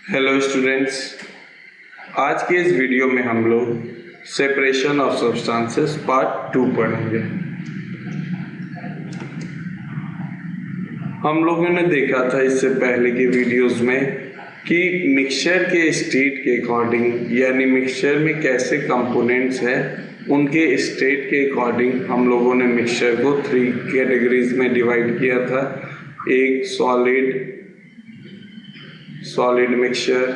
Hello students, आज के इस वीडियो में हम लोग सेपरेशन ऑफ सब्सटेंसेस पार्ट 2 पढ़ेंगे। हम लोगों ने देखा था इससे पहले की वीडियोस में कि मिक्सचर के स्टेट के अकॉर्डिंग, यानी मिक्सचर में कैसे कंपोनेंट्स हैं उनके स्टेट के अकॉर्डिंग हम लोगों ने मिक्सचर को 3 कैटेगरीज में डिवाइड किया था। एक सॉलिड मिक्सचर,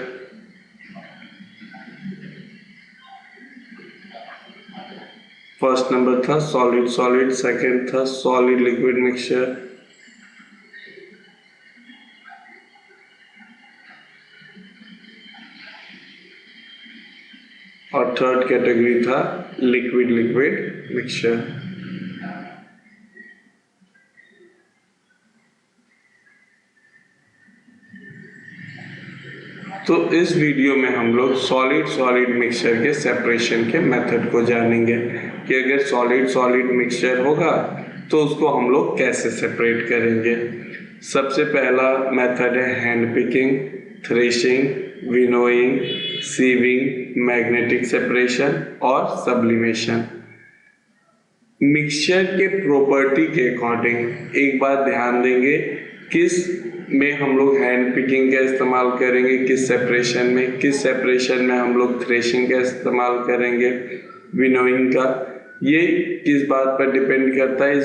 फर्स्ट नंबर था सॉलिड, सेकंड था सॉलिड लिक्विड मिक्सचर, और थर्ड कैटेगरी था लिक्विड मिक्सचर। तो इस वीडियो में हम लोग सॉलिड मिक्सचर के सेपरेशन के मेथड को जानेंगे कि अगर सॉलिड मिक्सचर होगा तो उसको हम लोग कैसे सेपरेट करेंगे। सबसे पहला मेथड है hand picking, threshing, winnowing, sieving, magnetic separation और सब्लिमेशन। मिक्सचर के प्रॉपर्टी के अकॉर्डिंग एक बात ध्यान देंगे, किस में हम लोग हैंड पिकिंग का इस्तेमाल करेंगे, किस सेपरेशन में हम लोग थ्रेशिंग का इस्तेमाल करेंगे, विनोइंग का। ये किस बात पर डिपेंड करता है?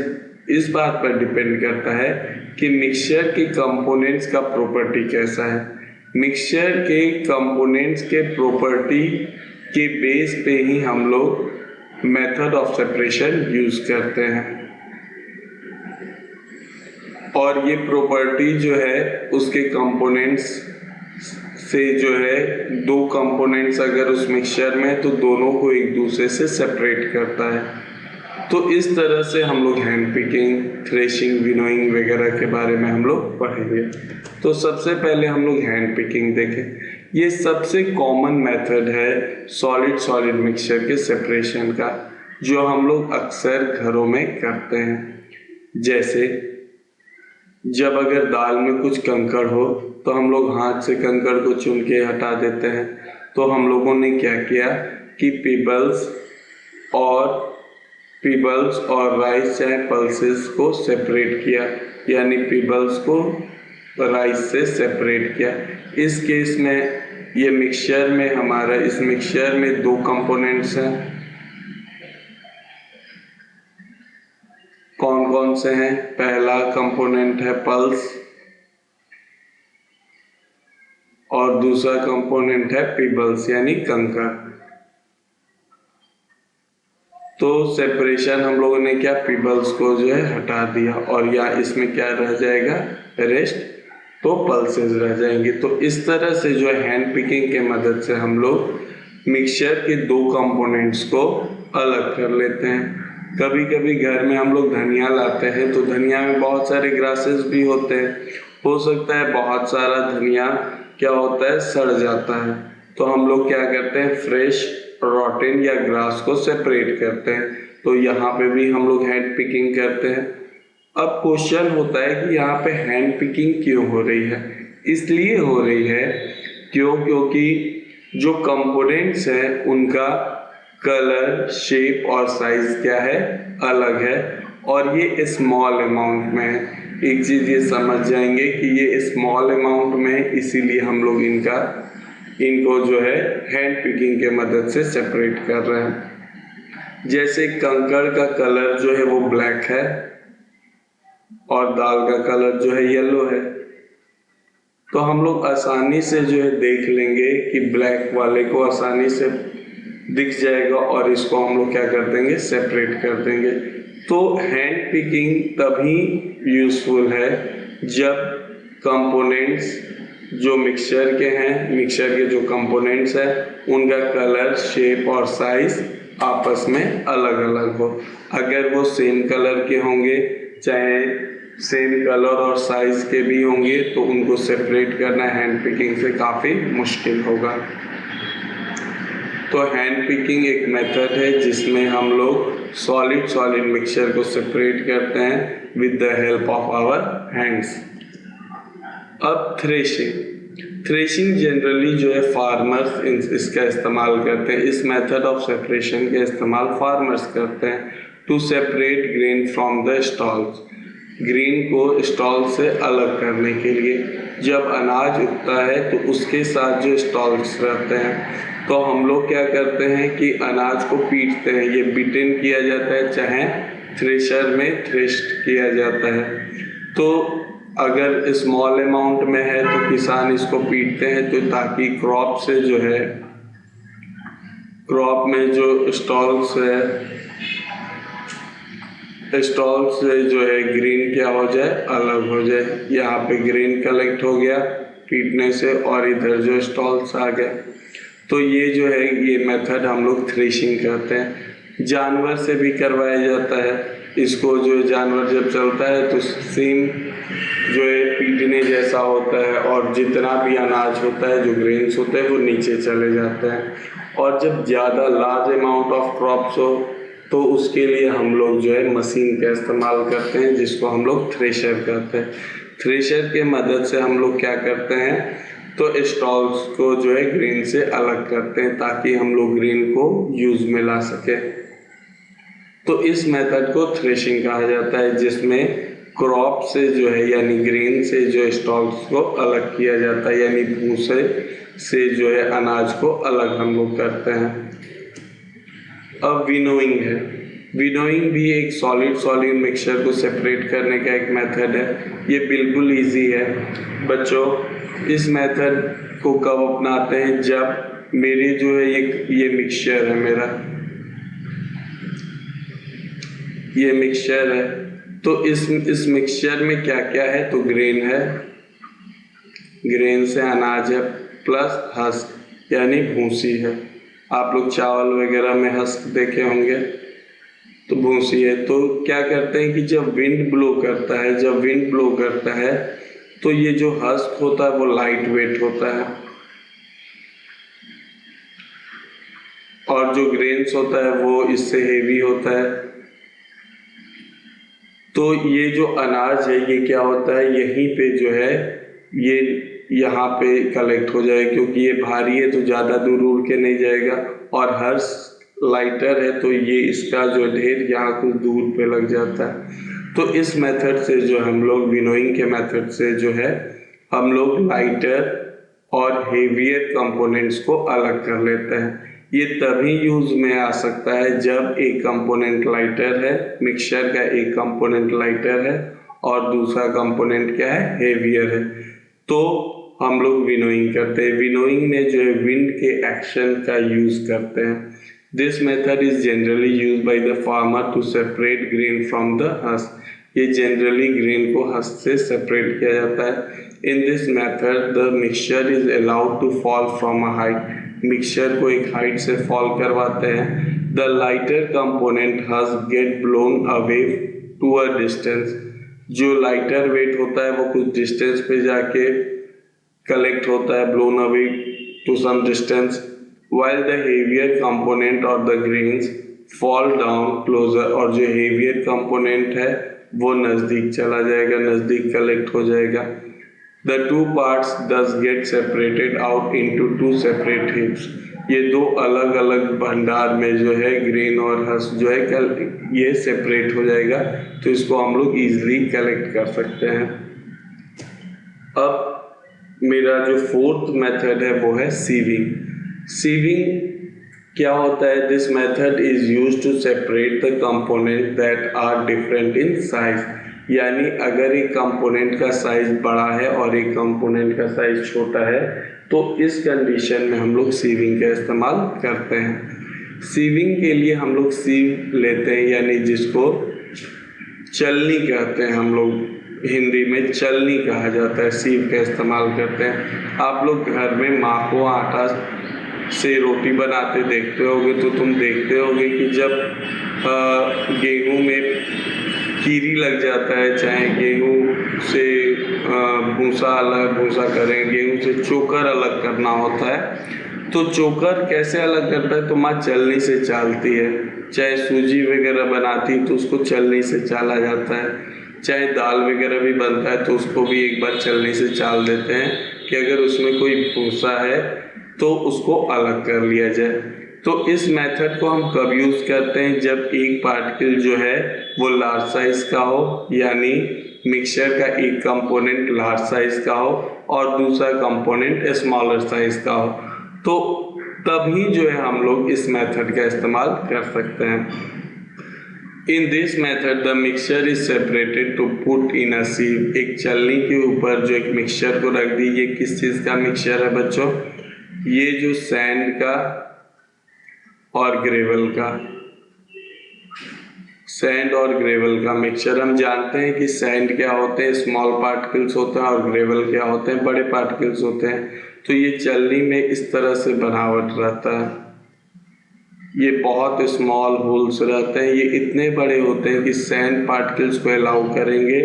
इस बात पर डिपेंड करता है कि मिक्सचर के कंपोनेंट्स का प्रॉपर्टी कैसा है। मिक्सचर के कंपोनेंट्स के प्रॉपर्टी के बेस पे ही हम लोग मेथड ऑफ सेपरेशन यूज करते हैं। और ये प्रॉपर्टी जो है उसके कंपोनेंट्स से जो है, दो कंपोनेंट्स अगर उस मिक्सचर में तो दोनों को एक दूसरे से सेपरेट करता है। तो इस तरह से हम लोग हैंड पिकिंग, थ्रेशिंग, विनोइंग वगैरह के बारे में हम लोग पढ़ेंगे। तो सबसे पहले हम लोग हैंड पिकिंग देखें। ये सबसे कॉमन मेथड है सॉलिड मिक्सचर के सेपरेशन का, जो हम लोग अक्सर घरों में करते हैं। जैसे जब अगर दाल में कुछ कंकड़ हो तो हम लोग हाथ से कंकड़ को चुन के हटा देते हैं। तो हम लोगों ने क्या किया कि पीबल्स और राइस चाहे पल्सेस को सेपरेट किया, यानी पीबल्स को राइस से सेपरेट किया। इस केस में ये मिक्सचर में हमारा, इस मिक्सचर में दो कंपोनेंट्स हैं। कौन कौन से हैं? पहला कंपोनेंट है पल्स और दूसरा कंपोनेंट है पीबल्स यानी कंकड़। तो सेपरेशन हम लोगों ने क्या, पीबल्स को जो है हटा दिया और या इसमें क्या रह जाएगा, रेस्ट, तो पल्सेस रह जाएंगे। तो इस तरह से जो है हैंड पिकिंग के मदद से हम लोग मिक्सचर के दो कंपोनेंट्स को अलग कर लेते हैं। कभी कभी घर में हम लोग धनिया लाते हैं तो धनिया में बहुत सारे ग्रासेस भी होते हैं। हो सकता है बहुत सारा धनिया क्या होता है, सड़ जाता है। तो हम लोग क्या करते हैं, फ्रेश, रॉटन या ग्रास को सेपरेट करते हैं। तो यहाँ पे भी हम लोग हैंड पिकिंग करते हैं। अब क्वेश्चन होता है कि यहाँ पे हैंड पिकिंग क्यों हो रही है? इसलिए हो रही है क्योंकि जो कंपोनेंट्स हैं उनका कलर, शेप और साइज क्या है, अलग है, और ये स्मॉल अमाउंट में है। एक चीज ये समझ जाएंगे कि ये स्मॉल अमाउंट में है, इसीलिए हम लोग इनको जो है हैंड पिकिंग के मदद से सेपरेट कर रहे हैं। जैसे कंकड़ का कलर जो है वो ब्लैक है और दाल का कलर जो है येलो है, तो हम लोग आसानी से जो है देख लेंगे कि ब्लैक वाले को आसानी से दिख जाएगा और इसको हम लोग क्या कर देंगे, सेपरेट कर देंगे। तो हैंड पिकिंग तभी यूजफुल है जब कंपोनेंट्स जो मिक्सचर के जो कंपोनेंट्स हैं उनका कलर, शेप और साइज आपस में अलग अलग हो। अगर वो सेम कलर के होंगे, चाहे सेम कलर और साइज के भी होंगे, तो उनको सेपरेट करना हैंड पिकिंग से काफ़ी मुश्किल होगा। तो हैंड पिकिंग एक मेथड है जिसमें हम लोग सॉलिड मिक्सचर को सेपरेट करते हैं with the help of our hands. अब थ्रेशिंग। थ्रेशिंग जनरली जो है फार्मर्स इसका इस्तेमाल करते हैं। इस मेथड ऑफ सेपरेशन का इस्तेमाल फार्मर्स करते हैं to separate grain from the stalls, grain को स्टॉल से अलग करने के लिए। जब अनाज उगता है तो उसके साथ जो स्टॉल्स रहते हैं तो हम लोग क्या करते हैं कि अनाज को पीटते हैं। ये बीटन किया जाता है, चाहे थ्रेशर में थ्रेश्ड किया जाता है। तो अगर स्मॉल अमाउंट में है तो किसान इसको पीटते हैं तो ताकि क्रॉप से जो है, क्रॉप में जो स्टॉल्स से जो है ग्रेन क्या हो जाए, अलग हो जाए। यहाँ पे ग्रेन कलेक्ट हो गया पीटने से और इधर जो स्टॉल्स आ गए। तो ये जो है ये मेथड हम लोग थ्रेशिंग करते हैं। जानवर से भी करवाया जाता है इसको। जो जानवर जब चलता है तो सेम जो है पीटने जैसा होता है और जितना भी अनाज होता है, जो ग्रेन्स होते हैं, वो नीचे चले जाते हैं। और जब ज़्यादा लार्ज अमाउंट ऑफ क्रॉप्स हो तो उसके लिए हम लोग जो है मशीन का इस्तेमाल करते हैं, जिसको हम लोग थ्रेशर कहते हैं। थ्रेशर के मदद से हम लोग क्या करते हैं तो स्टॉल्स को जो है ग्रेन से अलग करते हैं ताकि हम लोग ग्रेन को यूज में ला सके। तो इस मेथड को थ्रेशिंग कहा जाता है, जिसमें क्रॉप से जो है यानी ग्रेन से जो स्टॉल्स को अलग किया जाता है, यानी भूसे से जो है अनाज को अलग हम लोग करते हैं। अब विनोइंग है। विनोइंग भी एक सॉलिड मिक्सचर को सेपरेट करने का एक मेथड है। ये बिल्कुल इजी है बच्चों। इस मेथड को कब अपनाते हैं, जब मेरी जो है ये मिक्सचर है, मेरा ये मिक्सचर है। तो इस मिक्सचर में क्या क्या है तो ग्रेन है, ग्रेन से अनाज है, प्लस हस्क यानी भूसी है। आप लोग चावल वगैरह में हस्क देखे होंगे, तो भूसी है। तो क्या करते हैं कि जब विंड ब्लो करता है तो ये जो हस्क होता है वो लाइट वेट होता है और जो ग्रेन्स होता है वो इससे हेवी होता है। तो ये जो अनाज है ये क्या होता है, यहीं पे जो है ये यहाँ पे कलेक्ट हो जाए, क्योंकि ये भारी है तो ज़्यादा दूर उड़ के नहीं जाएगा और हर्ष लाइटर है तो ये इसका जो ढेर यहाँ कुछ दूर पे लग जाता है। तो इस मेथड से जो हम लोग विनोइंग के मेथड से जो है हम लोग लाइटर और हेवियर कंपोनेंट्स को अलग कर लेते हैं। ये तभी यूज में आ सकता है जब एक कंपोनेंट लाइटर है, मिक्सचर का एक कंपोनेंट लाइटर है और दूसरा कंपोनेंट क्या है, हेवियर है, तो हम लोग विनोइंग करते हैं। विनोइंग में जो है विंड के एक्शन का यूज करते हैं। This method is generally use by the farmer to separate grain from the husk. ये जनरली ग्रेन को हस्क से सेपरेट किया जाता है। In this method the mixture is allowed to fall from a height. Mixture को एक height से fall करवाते हैं। The lighter component husk get blown away to a distance. जो लाइटर वेट होता है वो कुछ डिस्टेंस पे जाके कलेक्ट होता है, blown away to some distance, while the heavier component or the grains fall down closer। और जो heavier component है वो नज़दीक चला जाएगा, नज़दीक कलेक्ट हो जाएगा। The two parts thus get separated out into two separate heaps। ये दो अलग अलग भंडार में जो है ग्रेन और हस्क जो है ये सेपरेट हो जाएगा, तो इसको हम लोग इजीली कलेक्ट कर सकते हैं। अब मेरा जो फोर्थ मेथड है वो है सीविंग। सीविंग क्या होता है, this method is used to separate the component that are different in size. यानी अगर एक कंपोनेंट का साइज बड़ा है और एक कंपोनेंट का साइज छोटा है तो इस कंडीशन में हम लोग सीविंग का इस्तेमाल करते हैं। सीविंग के लिए हम लोग सीव लेते हैं, यानी जिसको चलनी कहते हैं, हम लोग हिंदी में चलनी कहा जाता है, सीव का इस्तेमाल करते हैं। आप लोग घर में माँ को आटा से रोटी बनाते देखते होगे तो तुम देखते होगे कि जब गेहूं में कीरी लग जाता है, चाहे गेहूं से भूसा करें, गेहूं से चोकर अलग करना होता है, तो चोकर कैसे अलग करता है तो माँ चलनी से चालती है। चाहे सूजी वगैरह बनाती तो उसको चलनी से चाला जाता है। चाहे दाल वगैरह भी बनता है तो उसको भी एक बार चलनी से चाल देते हैं कि अगर उसमें कोई भूसा है तो उसको अलग कर लिया जाए। तो इस मेथड को हम कब यूज करते हैं, जब एक पार्टिकल जो है वो लार्ज साइज का हो, यानी मिक्सचर का एक कंपोनेंट लार्ज साइज का हो और दूसरा कंपोनेंट स्मॉलर साइज का हो, तो तभी जो है हम लोग इस मेथड का इस्तेमाल कर सकते हैं। In this method the mixture is separated to put in a sieve. एक छलनी के ऊपर जो एक मिक्सचर को रख दी, ये किस चीज का मिक्सचर है बच्चों, ये जो सैंड का और ग्रेवल का, सैंड और ग्रेवल का मिक्सचर। हम जानते हैं कि सैंड क्या होते हैं, स्मॉल पार्टिकल्स होते हैं, और ग्रेवल क्या होते हैं, बड़े पार्टिकल्स होते हैं। तो ये छलनी में इस तरह से बनावट रहता है, ये बहुत स्मॉल होल्स रहते हैं, ये इतने बड़े होते हैं कि सैंड पार्टिकल्स को अलाउ करेंगे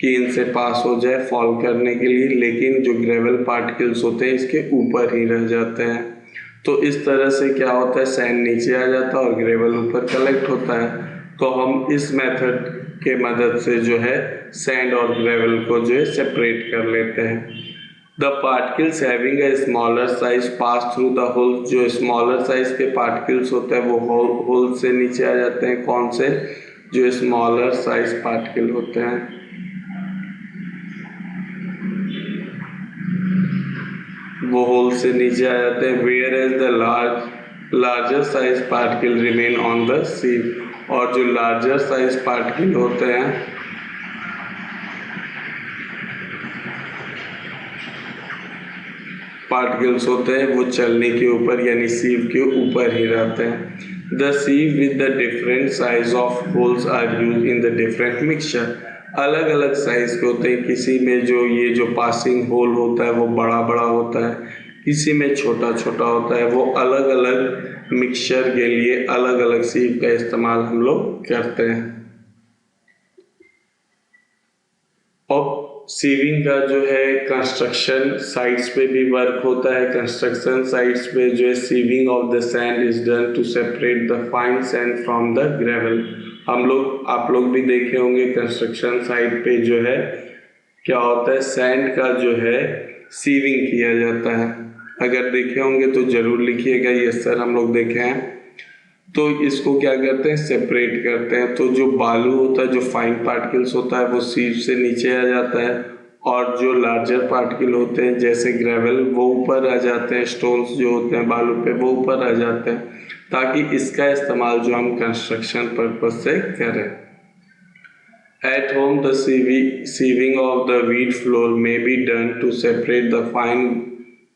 कि इनसे पास हो जाए फॉल करने के लिए, लेकिन जो ग्रेवल पार्टिकल्स होते हैं इसके ऊपर ही रह जाते हैं। तो इस तरह से क्या होता है, सैंड नीचे आ जाता है और ग्रेवल ऊपर कलेक्ट होता है। तो हम इस मेथड के मदद से जो है सैंड और ग्रेवल को जो है सेपरेट कर लेते हैं। The particles having a smaller size pass through the hole. जो स्मॉलर साइज के पार्टिकल्स होते हैं वो होल से नीचे आ जाते हैं। कौन से, जो स्मॉलर साइज पार्टिकल होते हैं, वो होल से नीचे आ जाते हैं। Whereas the larger size particle remain on the sieve. और जो लार्जर साइज पार्टिकल होते हैं वो चलने के ऊपर यानी सीव के ऊपर ही रहते हैं। The sieve with the different size of holes are use in the different mixture. अलग अलग साइज के होते हैं, किसी में जो ये जो पासिंग होल होता है वो बड़ा बड़ा होता है, किसी में छोटा छोटा होता है। वो अलग अलग मिक्सचर के लिए अलग अलग सीव का इस्तेमाल हम लोग करते हैं। और सीविंग का जो है कंस्ट्रक्शन साइट्स पे भी वर्क होता है। कंस्ट्रक्शन साइट्स पे जो है sieving of the sand is done to separate the fine sand from the gravel. आप लोग भी देखे होंगे कंस्ट्रक्शन साइट पे जो है क्या होता है, सैंड का जो है सीविंग किया जाता है। अगर देखे होंगे तो जरूर लिखिएगा, यस सर हम लोग देखे हैं। तो इसको क्या करते हैं, सेपरेट करते हैं। तो जो बालू होता है, जो फाइन पार्टिकल्स होता है वो सीव से नीचे आ जाता है, और जो लार्जर पार्टिकल होते हैं जैसे ग्रेवल वो ऊपर आ जाते हैं। स्टोन्स जो होते हैं बालू पे वो ऊपर आ जाते हैं, ताकि इसका इस्तेमाल जो हम कंस्ट्रक्शन पर्पज से करें। At home, the sieving of the wheat flour may be done to separate the fine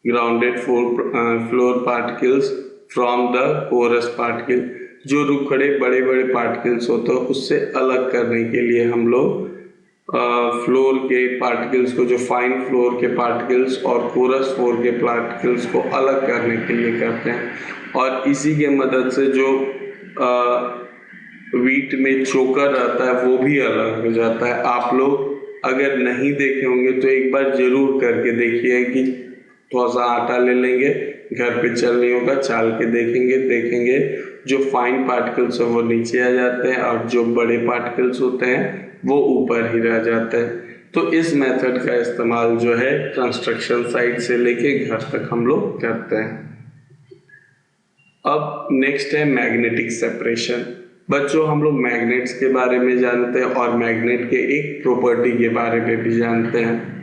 grounded flour particles from the porous particle। जो रुखड़े बड़े बड़े पार्टिकल्स होते हैं उससे अलग करने के लिए हम लोग फ्लोर के पार्टिकल्स को, जो फाइन फ्लोर के पार्टिकल्स और कोरस फ्लोर के पार्टिकल्स को अलग करने के लिए करते हैं। और इसी के मदद से जो व्हीट में चोकर रहता है वो भी अलग हो जाता है। आप लोग अगर नहीं देखे होंगे तो एक बार जरूर करके देखिए कि थोड़ा सा आटा ले लेंगे, घर पे चलनियों का चाल के देखेंगे जो फाइन पार्टिकल्स है वो नीचे आ जाते हैं और जो बड़े पार्टिकल्स होते हैं वो ऊपर ही रह जाते हैं। तो इस मेथड का इस्तेमाल जो है कंस्ट्रक्शन साइट से लेके घर तक हम लोग करते हैं। अब नेक्स्ट है मैग्नेटिक सेपरेशन। बच्चों हम लोग मैग्नेट्स के बारे में जानते हैं और मैग्नेट के एक प्रॉपर्टी के बारे में भी जानते हैं।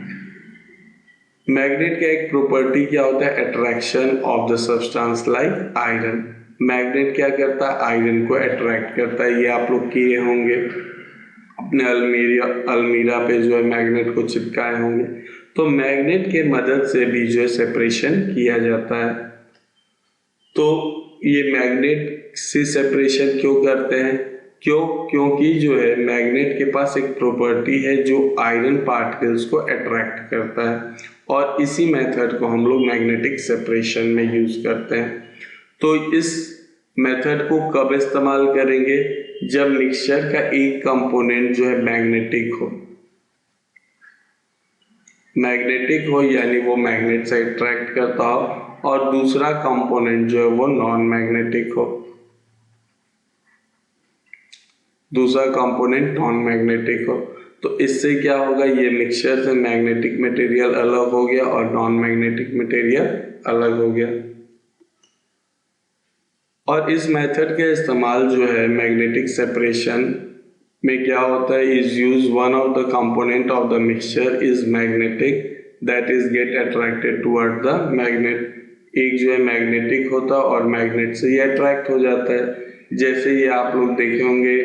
मैग्नेट का एक प्रॉपर्टी क्या होता है, attraction of the substance like iron. Magnet क्या करता है, आयरन को अट्रैक्ट करता है। ये आप लोग किए होंगे अपने अलमीरा पे जो है मैग्नेट को चिपकाए होंगे। तो मैग्नेट के मदद से भी जो है सेपरेशन किया जाता है। तो ये मैग्नेट से सेपरेशन क्यों करते हैं, क्योंकि जो है मैग्नेट के पास एक प्रॉपर्टी है जो आयरन पार्टिकल्स को अट्रैक्ट करता है, और इसी मेथड को हम लोग मैग्नेटिक सेपरेशन में यूज करते हैं। तो इस मेथड को कब इस्तेमाल करेंगे, जब मिक्सचर का एक कंपोनेंट जो है मैग्नेटिक हो यानी वो मैग्नेट से अट्रैक्ट करता हो, और दूसरा कंपोनेंट जो है वो नॉन मैग्नेटिक हो। तो इससे क्या होगा, ये मिक्सचर से मैग्नेटिक मटेरियल अलग हो गया और नॉन मैग्नेटिक मटेरियल अलग हो गया। और इस मेथड का इस्तेमाल जो है मैग्नेटिक सेपरेशन में क्या होता है, is use one of the component of the mixture is magnetic that is get attracted toward the magnet. एक जो है मैग्नेटिक होता है और मैग्नेट से ये अट्रैक्ट हो जाता है। जैसे ये आप लोग देखे होंगे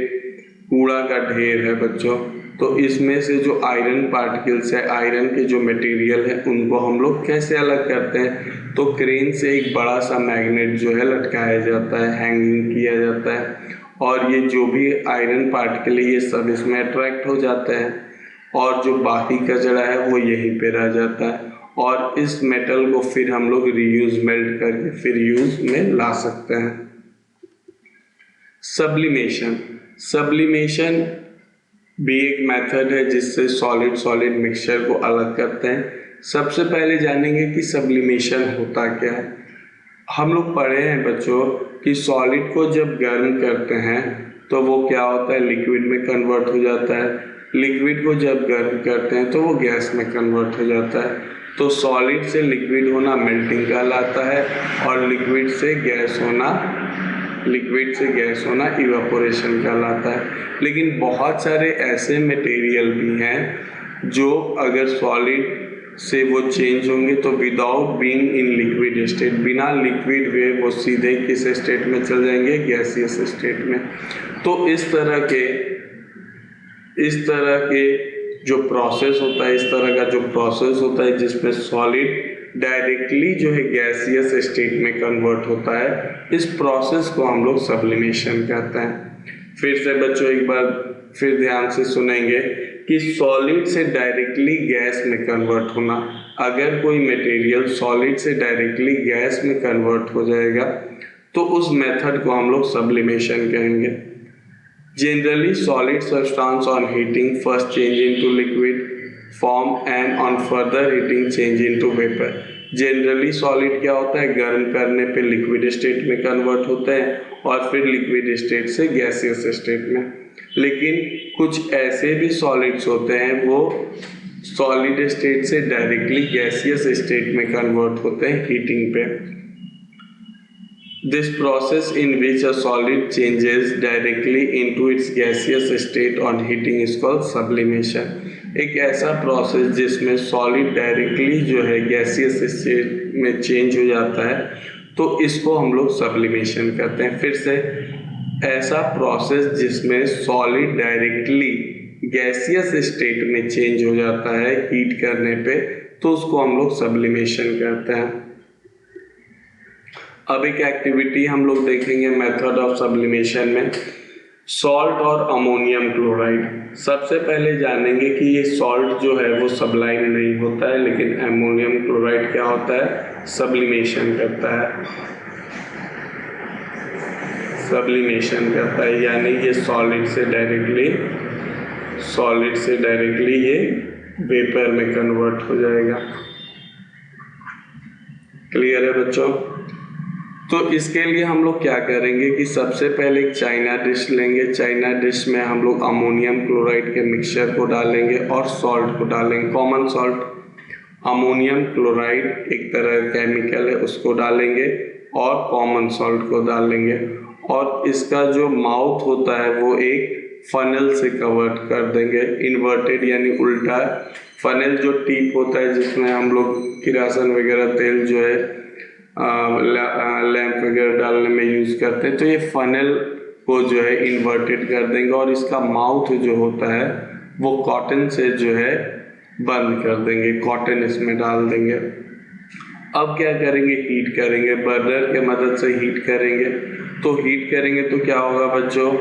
कूड़ा का ढेर है बच्चों, तो इसमें से जो आयरन पार्टिकल्स है, आयरन के जो मटेरियल है, उनको हम लोग कैसे अलग करते हैं, तो क्रेन से एक बड़ा सा मैग्नेट जो है लटकाया जाता है, हैंगिंग किया जाता है, और ये जो भी आयरन पार्टिकल है ये सब इसमें अट्रैक्ट हो जाता है, और जो बाकी कचरा है वो यहीं पे रह जाता है, और इस मेटल को फिर हम लोग रीयूज मेल्ट करके फिर यूज में ला सकते हैं। सब्लिमेशन भी एक मेथड है जिससे सॉलिड मिक्सचर को अलग करते हैं। सबसे पहले जानेंगे कि सब्लिमेशन होता क्या है। हम लोग पढ़े हैं बच्चों कि सॉलिड को जब गर्म करते हैं तो वो क्या होता है, लिक्विड में कन्वर्ट हो जाता है। लिक्विड को जब गर्म करते हैं तो वो गैस में कन्वर्ट हो जाता है। तो सॉलिड से लिक्विड होना मेल्टिंग कहलाता है, और लिक्विड से गैस होना इवेपोरेशन कहलाता है। लेकिन बहुत सारे ऐसे मटेरियल भी हैं जो अगर सॉलिड से वो चेंज होंगे तो without being in liquid state, बिना लिक्विड हुए वो सीधे किस स्टेट में चल जाएंगे, गैसियस स्टेट में। तो इस तरह के जो प्रोसेस होता है जिसमें सॉलिड डायरेक्टली जो है गैसियस स्टेट में कन्वर्ट होता है, इस प्रोसेस को हम लोग सब्लिमेशन कहते हैं। फिर से बच्चों एक बार फिर ध्यान से सुनेंगे कि सॉलिड से डायरेक्टली गैस में कन्वर्ट होना, अगर कोई मटेरियल सॉलिड से डायरेक्टली गैस में कन्वर्ट हो जाएगा तो उस मेथड को हम लोग सब्लिमेशन कहेंगे। Generally, solid substance on heating first change into liquid form and on further heating change into vapor. Generally, solid क्या होता है, गर्म करने पे लिक्विड स्टेट में कन्वर्ट होते हैं और फिर लिक्विड स्टेट से गैसियस स्टेट में। लेकिन कुछ ऐसे भी सॉलिड्स होते हैं वो सॉलिड स्टेट से डायरेक्टली गैसियस स्टेट में कन्वर्ट होते हैं हीटिंग पे। This process in which a solid changes directly into its gaseous state on heating is called sublimation. एक ऐसा प्रोसेस जिसमें सॉलिड डायरेक्टली जो है गैसियस स्टेट में चेंज हो जाता है, तो इसको हम लोग सब्लिमेशन कहते हैं। फिर से, ऐसा प्रोसेस जिसमें सॉलिड डायरेक्टली गैसियस स्टेट में चेंज हो जाता है हीट करने पे, तो उसको हम लोग सब्लिमेशन कहते हैं। अब एक एक्टिविटी हम लोग देखेंगे मेथड ऑफ सब्लिमेशन में, सॉल्ट और अमोनियम क्लोराइड। सबसे पहले जानेंगे कि ये सॉल्ट जो है वो सब्लाइम नहीं होता है, लेकिन अमोनियम क्लोराइड क्या होता है, सब्लिमेशन करता है। यानी ये सॉलिड से डायरेक्टली ये वेपर में कन्वर्ट हो जाएगा। क्लियर है बच्चों? तो इसके लिए हम लोग क्या करेंगे कि सबसे पहले एक चाइना डिश लेंगे। चाइना डिश में हम लोग अमोनियम क्लोराइड के मिक्सचर को डालेंगे और सॉल्ट को डालेंगे, कॉमन सॉल्ट। अमोनियम क्लोराइड एक तरह का केमिकल है, उसको डालेंगे और कॉमन सॉल्ट को डालेंगे, और इसका जो माउथ होता है वो एक फनल से कवर कर देंगे, इन्वर्टेड यानी उल्टा। फनल जो टिप होता है जिसमें हम लोग किरासन वगैरह तेल जो है लैंप वगैरह डालने में यूज करते हैं, तो ये फनल को जो है इन्वर्टेड कर देंगे, और इसका माउथ जो होता है वो कॉटन से जो है बंद कर देंगे, कॉटन इसमें डाल देंगे। अब क्या करेंगे, हीट करेंगे, बर्नर के मदद से हीट करेंगे। तो क्या होगा बच्चों,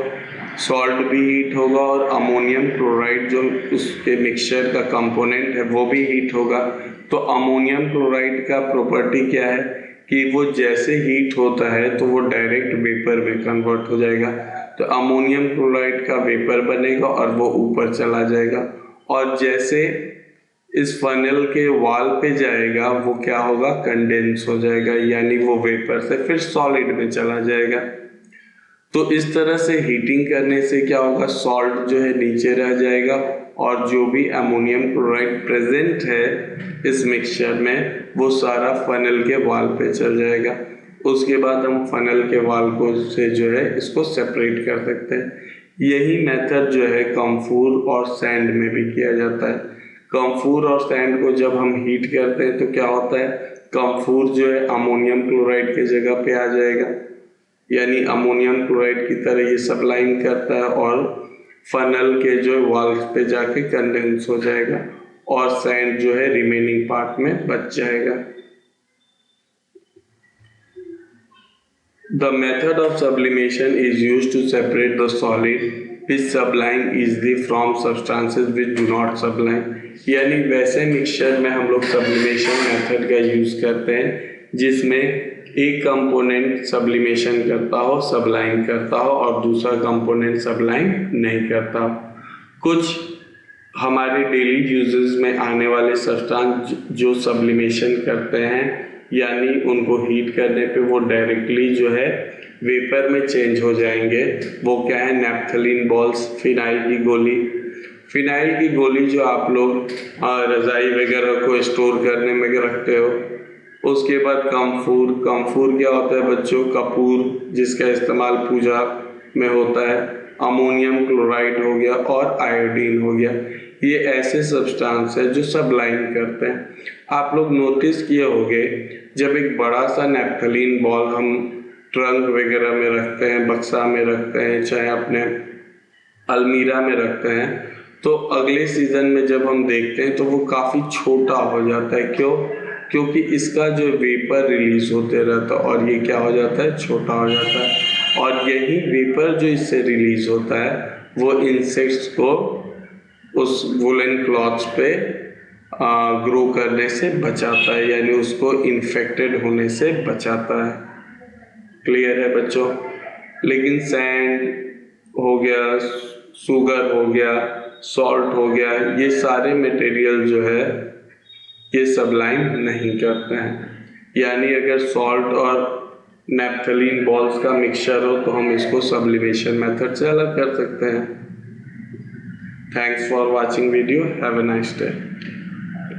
सॉल्ट भी हीट होगा और अमोनियम क्लोराइड जो उसके मिक्सचर का कंपोनेंट है वो भी हीट होगा। तो अमोनियम क्लोराइड का प्रॉपर्टी क्या है कि वो जैसे हीट होता है तो वो डायरेक्ट वेपर में कन्वर्ट हो जाएगा। तो अमोनियम क्लोराइड का वेपर बनेगा और वो ऊपर चला जाएगा, और जैसे इस फनल के वॉल पे जाएगा वो क्या होगा, कंडेंस हो जाएगा, यानी वो वेपर से फिर सॉलिड में चला जाएगा। तो इस तरह से हीटिंग करने से क्या होगा, सॉल्ट जो है नीचे रह जाएगा और जो भी अमोनियम क्लोराइड प्रेजेंट है इस मिक्सचर में वो सारा फनल के वाल पे चल जाएगा। उसके बाद हम फनल के वाल को से जो है इसको सेपरेट कर सकते हैं। यही मेथड जो है कम्फूर और सैंड में भी किया जाता है। कम्फूर और सैंड को जब हम हीट करते हैं तो क्या होता है, कम्फूर जो है अमोनियम क्लोराइड की जगह पे आ जाएगा, यानी अमोनियम क्लोराइड की तरह ये सब्लाइम करता है और फनल के जो वॉल्स पे जाके कंडेंस हो जाएगा और सैंड जो है रिमेनिंग पार्ट में बच जाएगा। The method of sublimation is used to separate the solid which sublime easily from substances which do not sublime। यानी वैसे मिक्सचर में हम लोग सब्लिमेशन मेथड का यूज करते हैं जिसमें एक कंपोनेंट सब्लिमेशन करता हो, सबलाइन करता हो और दूसरा कंपोनेंट सबलाइन नहीं करता हो। कुछ हमारे डेली यूजेस में आने वाले सब्सटेंस जो सब्लिमेशन करते हैं, यानी उनको हीट करने पे वो डायरेक्टली जो है वेपर में चेंज हो जाएंगे। वो क्या है, नैप्थलीन बॉल्स, फिनाइल की गोली। फिनाइल की गोली जो आप लोग रजाई वगैरह को स्टोर करने में रखते हो। उसके बाद कम्फूर। कम्फूर क्या होता है बच्चों, कपूर जिसका इस्तेमाल पूजा में होता है। अमोनियम क्लोराइड हो गया और आयोडीन हो गया। ये ऐसे सब्सटेंस है जो सबलाइन करते हैं। आप लोग नोटिस किए होंगे जब एक बड़ा सा नैप्थलीन बॉल हम ट्रंक वगैरह में रखते हैं, बक्सा में रखते हैं, चाहे अपने अलमीरा में रखते हैं, तो अगले सीजन में जब हम देखते हैं तो वो काफ़ी छोटा हो जाता है। क्यों? क्योंकि इसका जो वेपर रिलीज होते रहता है और ये क्या हो जाता है, छोटा हो जाता है। और यही वेपर जो इससे रिलीज होता है वो इंसेक्ट्स को उस वुलन क्लॉथ्स पे ग्रो करने से बचाता है, यानी उसको इन्फेक्टेड होने से बचाता है। क्लियर है बच्चों? लेकिन सैंड हो गया, शुगर हो गया, सॉल्ट हो गया, ये सारे मटेरियल जो है ये सबलाइन नहीं करते हैं। यानी अगर सॉल्ट और नैप्थलीन बॉल्स का मिक्सचर हो तो हम इसको सब्लिमेशन मेथड से अलग कर सकते हैं। Thanks for watching video. Have a nice day.